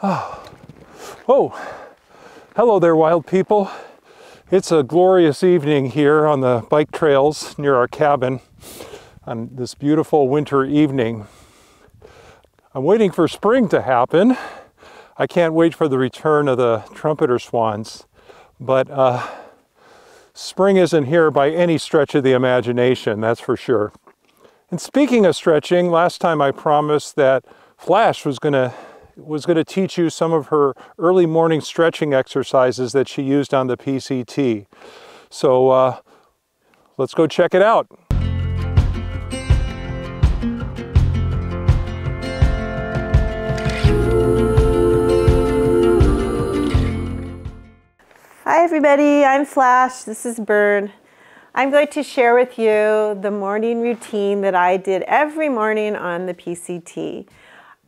Oh, hello there, wild people. It's a glorious evening here on the bike trails near our cabin on this beautiful winter evening. I'm waiting for spring to happen. I can't wait for the return of the trumpeter swans, but spring isn't here by any stretch of the imagination, that's for sure. And speaking of stretching, last time I promised that Flash was gonna teach you some of her early morning stretching exercises that she used on the PCT. So let's go check it out. Hi everybody, I'm Flash, this is Bern. I'm going to share with you the morning routine that I did every morning on the PCT.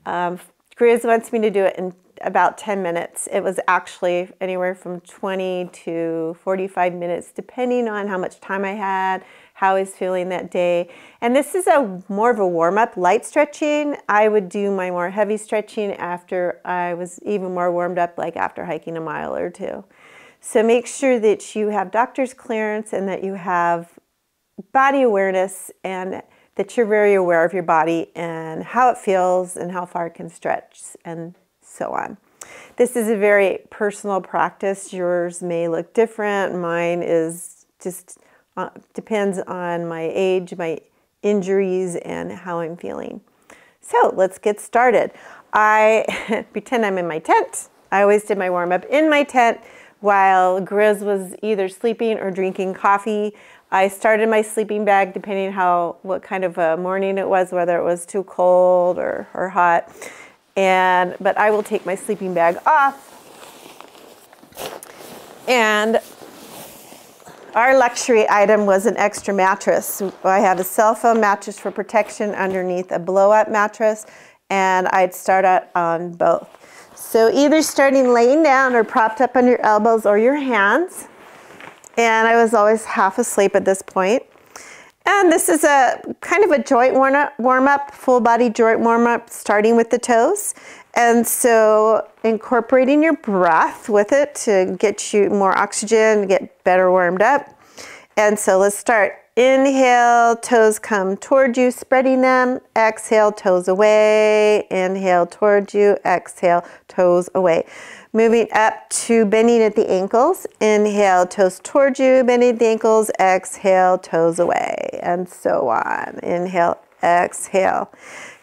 Grizz wants me to do it in about 10 minutes. It was actually anywhere from 20 to 45 minutes, depending on how much time I had, how I was feeling that day. And this is more of a warm-up, light stretching. I would do my more heavy stretching after I was even more warmed up, like after hiking a mile or two. So make sure that you have doctor's clearance and that you have body awareness and that you're very aware of your body and how it feels and how far it can stretch and so on. This is a very personal practice. Yours may look different. Mine is just depends on my age, my injuries, and how I'm feeling. So let's get started. I pretend I'm in my tent. I always did my warm-up in my tent while Grizz was either sleeping or drinking coffee. I started my sleeping bag depending what kind of a morning it was, whether it was too cold or hot. But I will take my sleeping bag off. And our luxury item was an extra mattress. I have a cell phone mattress for protection underneath a blow-up mattress, and I'd start out on both. So either starting laying down or propped up on your elbows or your hands. And I was always half asleep at this point. And this is a kind of a joint warm-up, full body joint warm-up, starting with the toes. And so incorporating your breath with it to get you more oxygen, get better warmed up. And so let's start. Inhale, toes come toward you, spreading them. Exhale, toes away. Inhale, toward you. Exhale, toes away. Moving up to bending at the ankles. Inhale, toes toward you, bending at the ankles. Exhale, toes away, and so on. Inhale, exhale.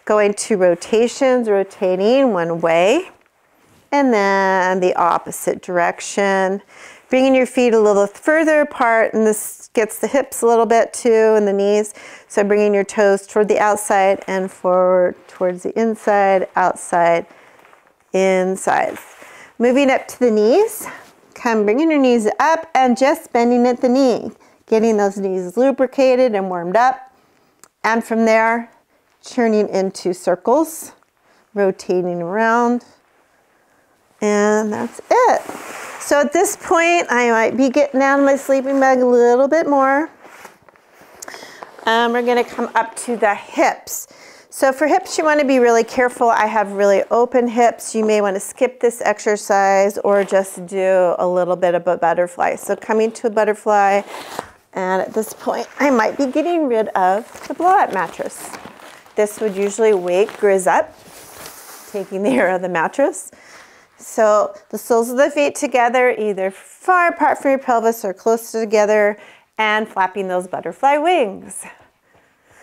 Going to rotations, rotating one way, and then the opposite direction. Bringing your feet a little further apart, and this gets the hips a little bit too, and the knees. So bringing your toes toward the outside and forward towards the inside, outside, inside. Moving up to the knees, bringing your knees up and just bending at the knee, getting those knees lubricated and warmed up. And from there, turning into circles, rotating around, and that's it. So at this point, I might be getting out of my sleeping bag a little bit more. We're gonna come up to the hips. So for hips, you want to be really careful. I have really open hips. You may want to skip this exercise or just do a little bit of a butterfly. So coming to a butterfly, and at this point, I might be getting rid of the blow-up mattress. This would usually wake Grizz up, taking the air of the mattress. So the soles of the feet together, either far apart from your pelvis or close together, and flapping those butterfly wings.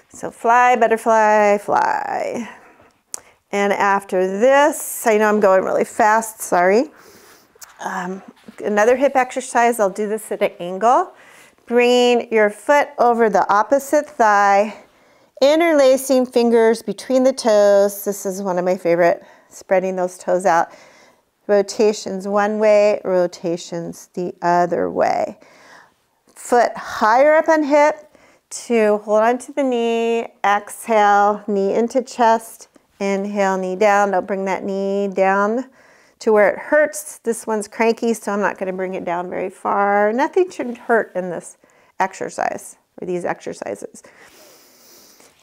So fly, butterfly, fly. And after this, I know I'm going really fast, sorry. Another hip exercise, I'll do this at an angle. Bringing your foot over the opposite thigh, interlacing fingers between the toes. This is one of my favorite, spreading those toes out. Rotations one way, rotations the other way. Foot higher up on hip, to hold on to the knee, exhale, knee into chest, inhale, knee down. Don't bring that knee down to where it hurts. This one's cranky, so I'm not going to bring it down very far. Nothing should hurt in this exercise, or these exercises.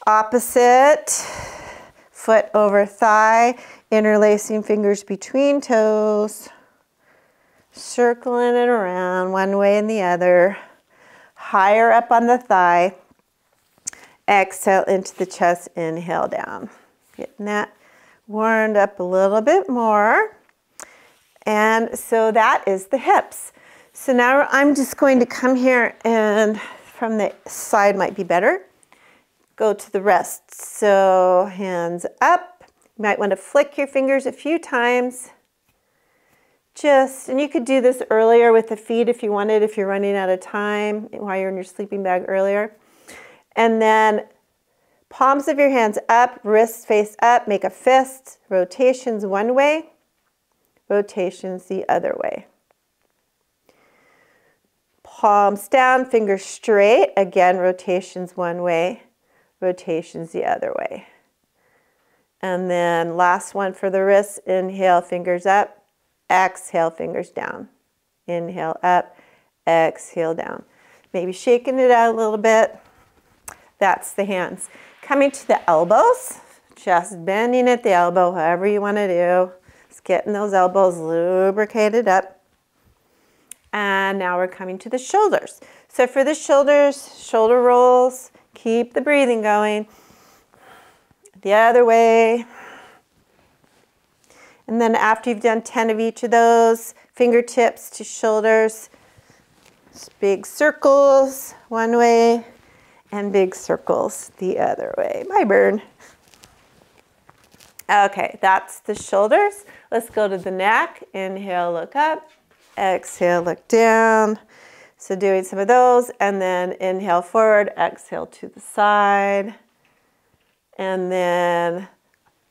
Opposite, foot over thigh, interlacing fingers between toes, circling it around one way and the other, higher up on the thigh. Exhale into the chest, inhale down. Getting that warmed up a little bit more. And so that is the hips. So now I'm just going to come here and from the side might be better. Go to the wrists. So hands up. You might want to flick your fingers a few times. And you could do this earlier with the feet if you wanted, if you're running out of time while you're in your sleeping bag earlier. And then palms of your hands up, wrists face up, make a fist. Rotations one way, rotations the other way. Palms down, fingers straight. Again, rotations one way, rotations the other way. And then last one for the wrists. Inhale, fingers up. Exhale, fingers down. Inhale, up. Exhale, down. Maybe shaking it out a little bit. That's the hands. Coming to the elbows. Just bending at the elbow, however you want to do. Just getting those elbows lubricated up. And now we're coming to the shoulders. So for the shoulders, shoulder rolls. Keep the breathing going. The other way. And then after you've done 10 of each of those, fingertips to shoulders, big circles one way, and big circles the other way. My burn. Okay, that's the shoulders. Let's go to the neck. Inhale, look up. Exhale, look down. So doing some of those, and then inhale forward, exhale to the side, and then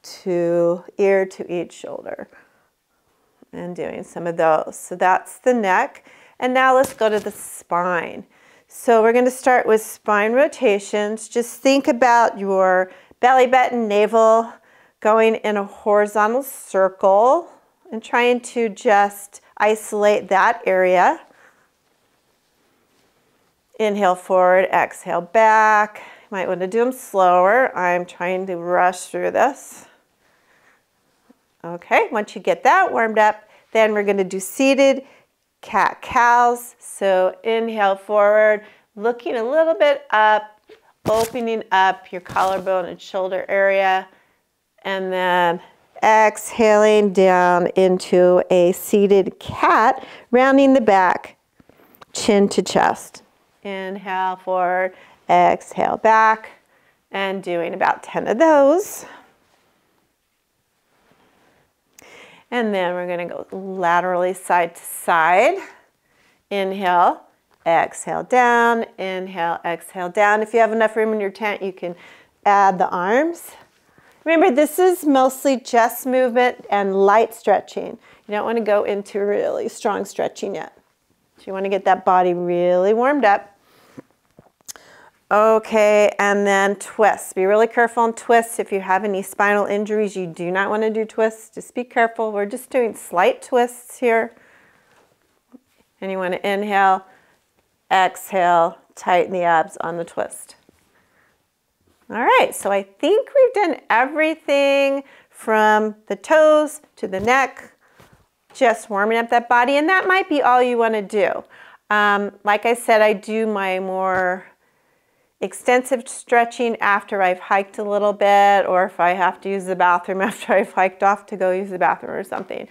to ear to each shoulder, and doing some of those. So that's the neck. And now let's go to the spine. So we're going to start with spine rotations. Just think about your belly button, navel going in a horizontal circle and trying to just isolate that area. Inhale forward, exhale back. You might want to do them slower. I'm trying to rush through this. Okay, once you get that warmed up, then we're going to do seated cat-cows. So inhale forward, looking a little bit up, opening up your collarbone and shoulder area, and then exhaling down into a seated cat, rounding the back, chin to chest. Inhale forward, exhale back, and doing about 10 of those. And then we're going to go laterally side to side. Inhale, exhale down, inhale, exhale down. If you have enough room in your tent, you can add the arms. Remember, this is mostly just movement and light stretching. You don't want to go into really strong stretching yet. So you want to get that body really warmed up. Okay, and then twists. Be really careful on twists. If you have any spinal injuries, you do not want to do twists. Just be careful. We're just doing slight twists here. And you want to inhale, exhale, tighten the abs on the twist. All right, so I think we've done everything from the toes to the neck, just warming up that body, and that might be all you want to do. Like I said, I do my more extensive stretching after I've hiked a little bit, or if I have to use the bathroom after I've hiked off to go use the bathroom or something.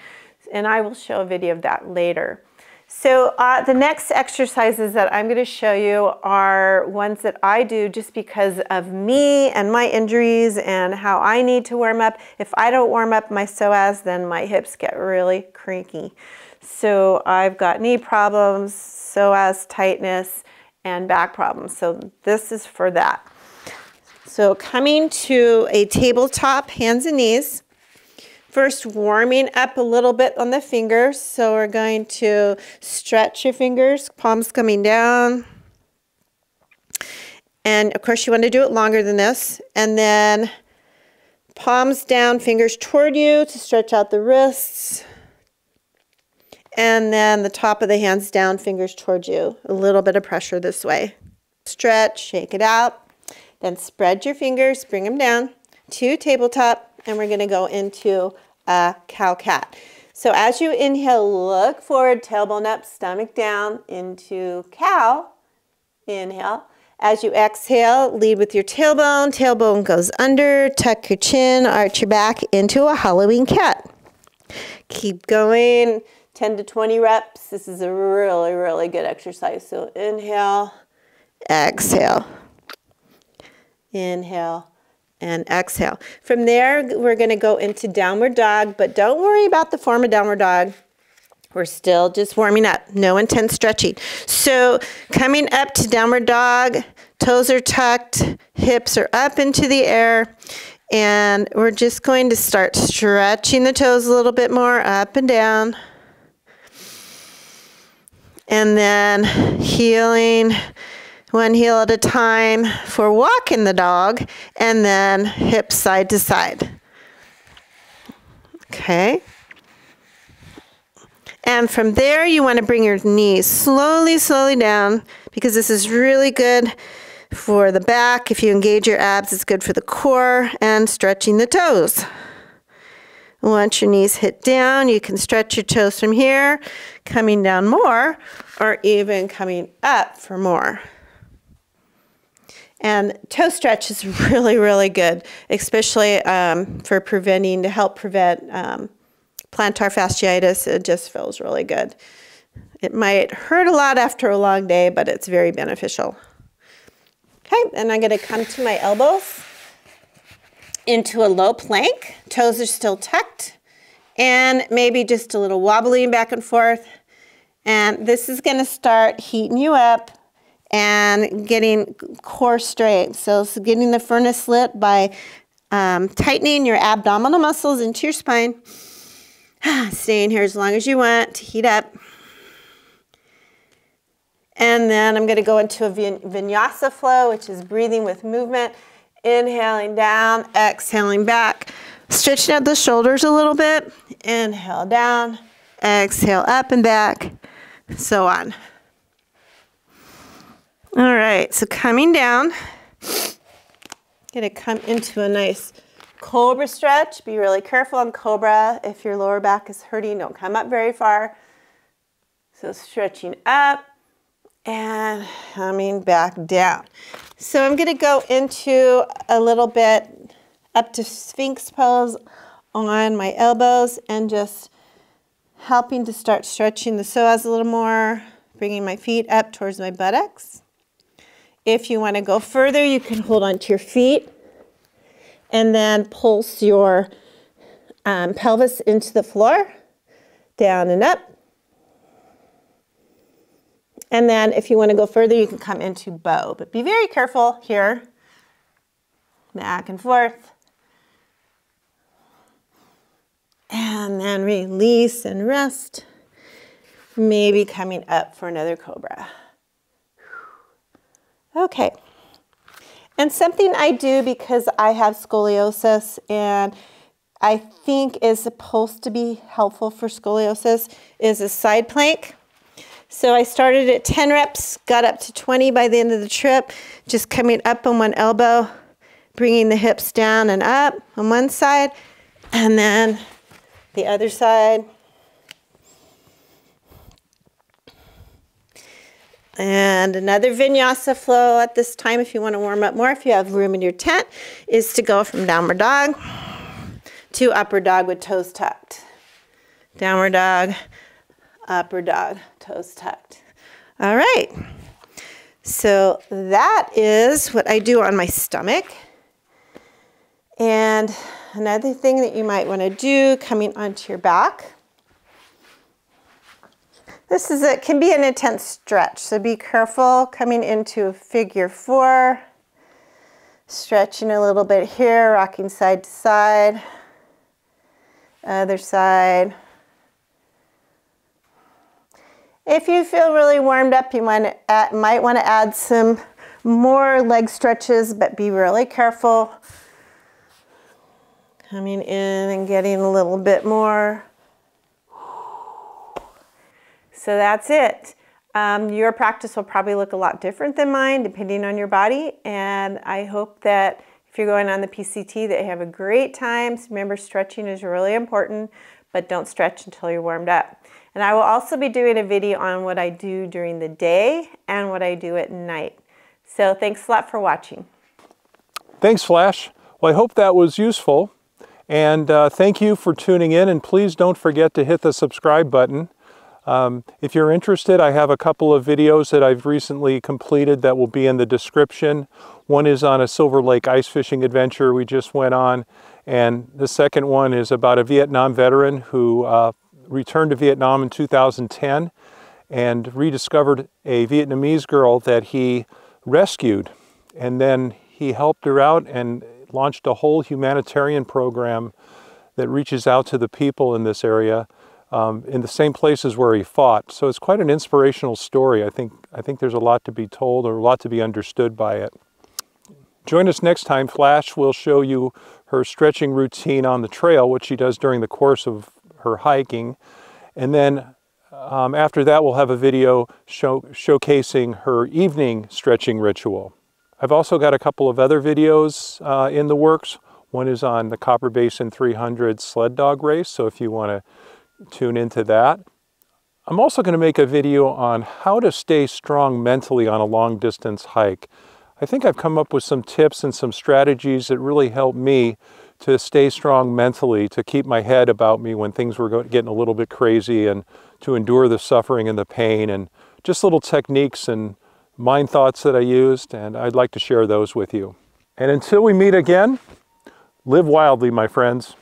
And I will show a video of that later. So the next exercises that I'm going to show you are ones that I do just because of me and my injuries and how I need to warm up. If I don't warm up my psoas, then my hips get really cranky. So I've got knee problems, psoas tightness, and back problems. So this is for that. So coming to a tabletop, hands and knees. First, warming up a little bit on the fingers. So we're going to stretch your fingers, palms coming down. And of course, you want to do it longer than this. And then palms down, fingers toward you to stretch out the wrists. And then the top of the hands down, fingers towards you. A little bit of pressure this way. Stretch, shake it out. Then spread your fingers, bring them down to tabletop. and we're going to go into a cow-cat. So as you inhale, look forward, tailbone up, stomach down into cow. Inhale. As you exhale, lead with your tailbone. Tailbone goes under, tuck your chin, arch your back into a Halloween cat. Keep going, 10 to 20 reps. This is a really, really good exercise. So inhale, exhale, inhale, and exhale. From there, we're going to go into downward dog, but don't worry about the form of downward dog. We're still just warming up, no intense stretching. So coming up to downward dog, toes are tucked, hips are up into the air, and we're just going to start stretching the toes a little bit more, up and down. And then heeling, one heel at a time for walking the dog, and then hips side to side. Okay. And from there, you want to bring your knees slowly, slowly down, because this is really good for the back. If you engage your abs, it's good for the core and stretching the toes. Once your knees hit down, you can stretch your toes from here, coming down more, or even coming up for more. And toe stretch is really, really good, especially for to help prevent plantar fasciitis. It just feels really good. It might hurt a lot after a long day, but it's very beneficial. Okay, and I'm going to come to my elbows into a low plank. Toes are still tucked, and maybe just a little wobbling back and forth. And this is going to start heating you up and getting core strength. So getting the furnace lit by tightening your abdominal muscles into your spine. Staying here as long as you want to heat up. And then I'm going to go into a vinyasa flow, which is breathing with movement. Inhaling down, exhaling back. Stretching out the shoulders a little bit. Inhale down, exhale up and back, so on. All right, so coming down, going to come into a nice cobra stretch. Be really careful on cobra. If your lower back is hurting, don't come up very far. So stretching up and coming back down. So I'm going to go into a little bit up to Sphinx pose on my elbows and just helping to start stretching the psoas a little more, bringing my feet up towards my buttocks. If you want to go further, you can hold onto your feet and then pulse your pelvis into the floor, down and up. And then if you want to go further, you can come into bow. But be very careful here. Back and forth. And then release and rest. Maybe coming up for another cobra. Okay. And something I do because I have scoliosis and I think is supposed to be helpful for scoliosis is a side plank. So I started at 10 reps, got up to 20 by the end of the trip, just coming up on one elbow, bringing the hips down and up on one side, and then the other side. And another vinyasa flow at this time, if you want to warm up more, if you have room in your tent, is to go from downward dog to upward dog with toes tucked. Downward dog, upper dog, toes tucked. All right. So that is what I do on my stomach. And another thing that you might want to do coming onto your back. It can be an intense stretch, so be careful coming into figure 4. Stretching a little bit here, rocking side to side. Other side. If you feel really warmed up, you might want to add some more leg stretches, but be really careful. Coming in and getting a little bit more. So that's it. Your practice will probably look a lot different than mine, depending on your body, and I hope that If you're going on the PCT, they have a great time. So remember, stretching is really important, but don't stretch until you're warmed up. And I will also be doing a video on what I do during the day and what I do at night. So thanks a lot for watching. Thanks, Flash. Well, I hope that was useful. And thank you for tuning in. And please don't forget to hit the subscribe button. If you're interested, I have a couple of videos that I've recently completed that will be in the description. One is on a Silver Lake ice fishing adventure we just went on. And the second one is about a Vietnam veteran who returned to Vietnam in 2010 and rediscovered a Vietnamese girl that he rescued. And then he helped her out and launched a whole humanitarian program that reaches out to the people in this area in the same places where he fought. So it's quite an inspirational story. I think there's a lot to be told or a lot to be understood by it. Join us next time. Flash will show you her stretching routine on the trail, which she does during the course of her hiking. And then after that, we'll have a video showcasing her evening stretching ritual. I've also got a couple of other videos in the works. One is on the Copper Basin 300 sled dog race, so if you want to tune into that. I'm also going to make a video on how to stay strong mentally on a long distance hike. I think I've come up with some tips and some strategies that really help me to stay strong mentally, to keep my head about me when things were getting a little bit crazy, and to endure the suffering and the pain, and just little techniques and mind thoughts that I used, and I'd like to share those with you. And until we meet again, live wildly, my friends.